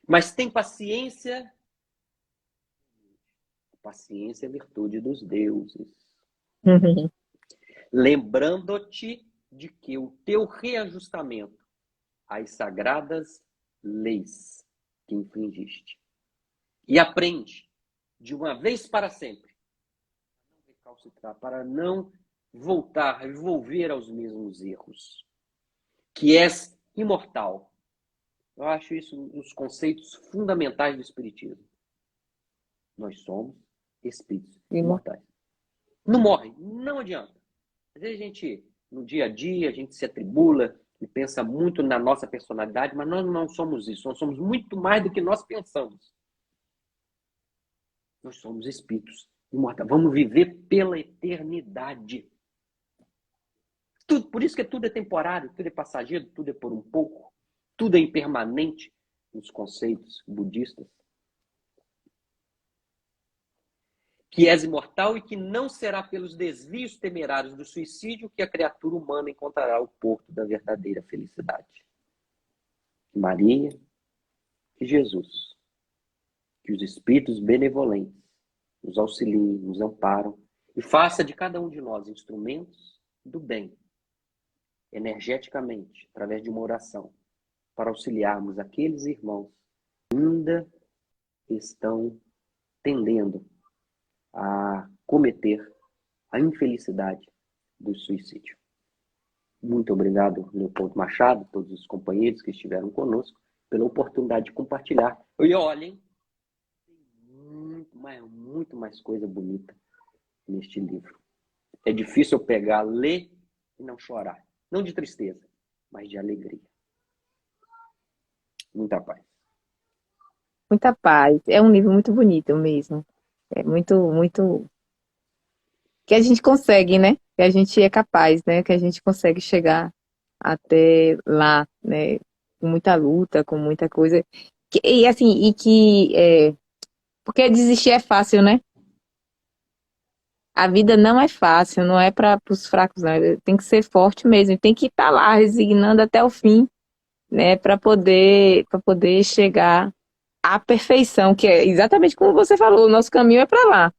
Mas tem paciência. Paciência é virtude dos deuses. Lembrando-te de que o teu reajustamento às sagradas leis que infringiste. E aprende, de uma vez para sempre, a não recalcitrar, para não voltar a envolver aos mesmos erros. Que és imortal. Eu acho isso um dos conceitos fundamentais do Espiritismo. Nós somos espíritos imortais. Não morre, não adianta. Às vezes a gente, no dia a dia, a gente se atribula e pensa muito na nossa personalidade, mas nós não somos isso. Nós somos muito mais do que nós pensamos. Nós somos espíritos imortais. Vamos viver pela eternidade. Por isso que tudo é temporário, tudo é passageiro, tudo é por um pouco. Tudo é impermanente nos conceitos budistas. Que és imortal e que não será pelos desvios temerários do suicídio que a criatura humana encontrará o porto da verdadeira felicidade. Que Maria, que Jesus, que os espíritos benevolentes nos auxiliem, nos amparam e faça de cada um de nós instrumentos do bem, energeticamente, através de uma oração, para auxiliarmos aqueles irmãos que ainda estão tendendo a cometer a infelicidade do suicídio. Muito obrigado, Leopoldo Machado, todos os companheiros que estiveram conosco, pela oportunidade de compartilhar. E olhem, tem muito mais coisa bonita neste livro. É difícil eu pegar, ler e não chorar. Não de tristeza, mas de alegria. Muita paz. Muita paz. É um livro muito bonito mesmo. É muito que a gente consegue, né? Que a gente é capaz, né? Que a gente consegue chegar até lá, né? Com muita luta, com muita coisa. E assim, porque desistir é fácil, né? A vida não é fácil, não é para os fracos, não. Tem que ser forte mesmo, tem que estar lá resignando até o fim, né? Para poder chegar à perfeição, que é exatamente como você falou, o nosso caminho é para lá.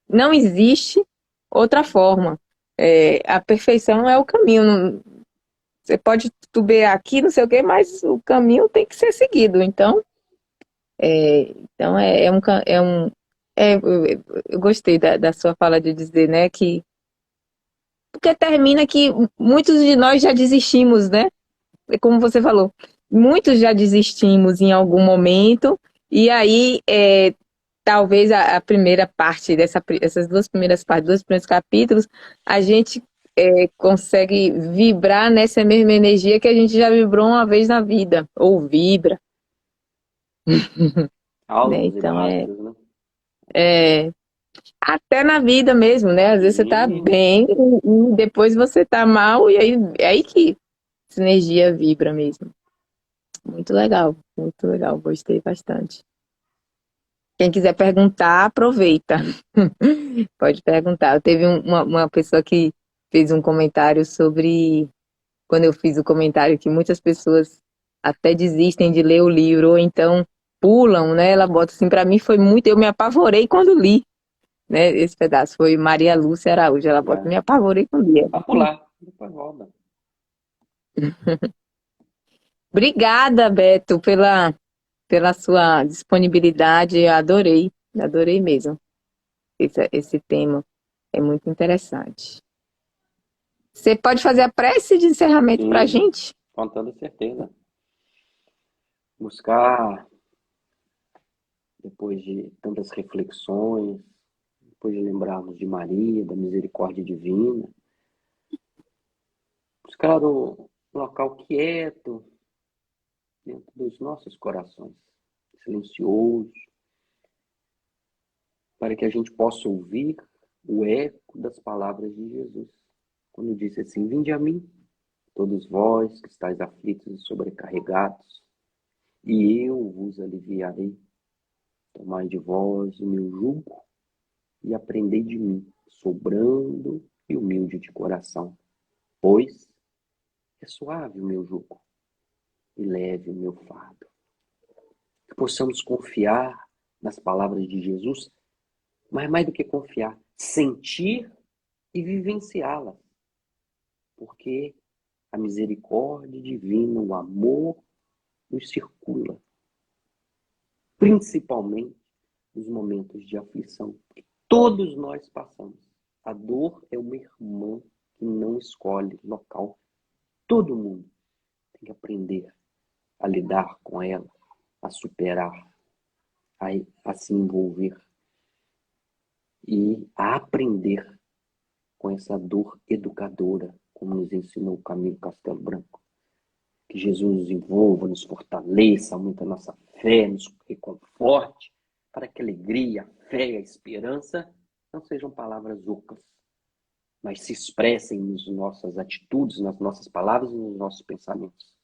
Não existe outra forma. A perfeição é o caminho. Você pode tubear aqui, não sei o quê, mas o caminho tem que ser seguido. Então eu gostei da sua fala de dizer, né, que porque termina que muitos de nós já desistimos, né? Como você falou, muitos já desistimos em algum momento, e aí talvez a primeira parte essas duas primeiras partes, dois primeiros capítulos, a gente consegue vibrar nessa mesma energia que a gente já vibrou uma vez na vida, ou vibra, né? Altos e Então baixos, né? até na vida mesmo, né? Às vezes você tá Sim. bem e depois você tá mal, e aí é aí que essa energia vibra mesmo. Muito legal, gostei bastante. Quem quiser perguntar, aproveita. Pode perguntar. Teve uma pessoa que fez um comentário sobre, quando eu fiz o comentário, que muitas pessoas até desistem de ler o livro, ou então pulam, né? Ela bota assim, para mim foi muito, eu me apavorei quando li, né? Esse pedaço foi Maria Lúcia Araújo, ela bota, É. me apavorei quando li. Vai pular, depois volta. Obrigada, Beto, pela sua disponibilidade, eu adorei mesmo esse tema, é muito interessante. Você pode fazer a prece de encerramento para a Sim, gente? com toda certeza. Buscar, depois de tantas reflexões, depois de lembrarmos de Maria, da misericórdia divina, buscar um local quieto dentro dos nossos corações, silencioso, para que a gente possa ouvir o eco das palavras de Jesus, quando disse assim: vinde a mim, todos vós que estáis aflitos e sobrecarregados, e eu vos aliviarei. Tomai de vós o meu jugo e aprendei de mim, sou brando e humilde de coração, pois é suave o meu jugo e leve o meu fardo. Que possamos confiar nas palavras de Jesus, mas mais do que confiar, sentir e vivenciá-las, porque a misericórdia divina, o amor nos circula, principalmente nos momentos de aflição que todos nós passamos. A dor é uma irmã que não escolhe local. Todo mundo tem que aprender a lidar com ela, a superar, a se envolver e a aprender com essa dor educadora, como nos ensinou o Camilo Castelo Branco. Que Jesus nos envolva, nos fortaleça, aumente a nossa fé, nos reconforte, para que a alegria, a fé e a esperança não sejam palavras ocas, mas se expressem nas nossas atitudes, nas nossas palavras e nos nossos pensamentos.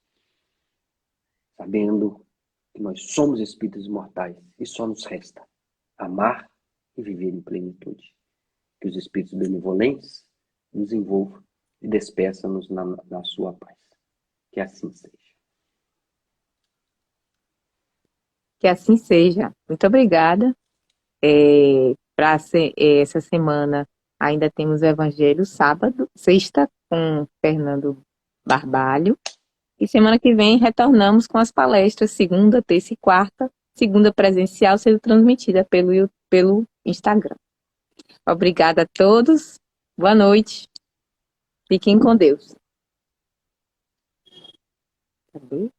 Sabendo que nós somos espíritos imortais e só nos resta amar e viver em plenitude. Que os espíritos benevolentes nos envolvam e despeçam-nos na sua paz. Que assim seja. Que assim seja. Muito obrigada. Para essa semana Ainda temos o Evangelho sábado, sexta, com Fernando Barbalho. E semana que vem retornamos com as palestras, segunda, terça e quarta, segunda presencial sendo transmitida pelo Instagram. Obrigada a todos. Boa noite. Fiquem com Deus. Cadê?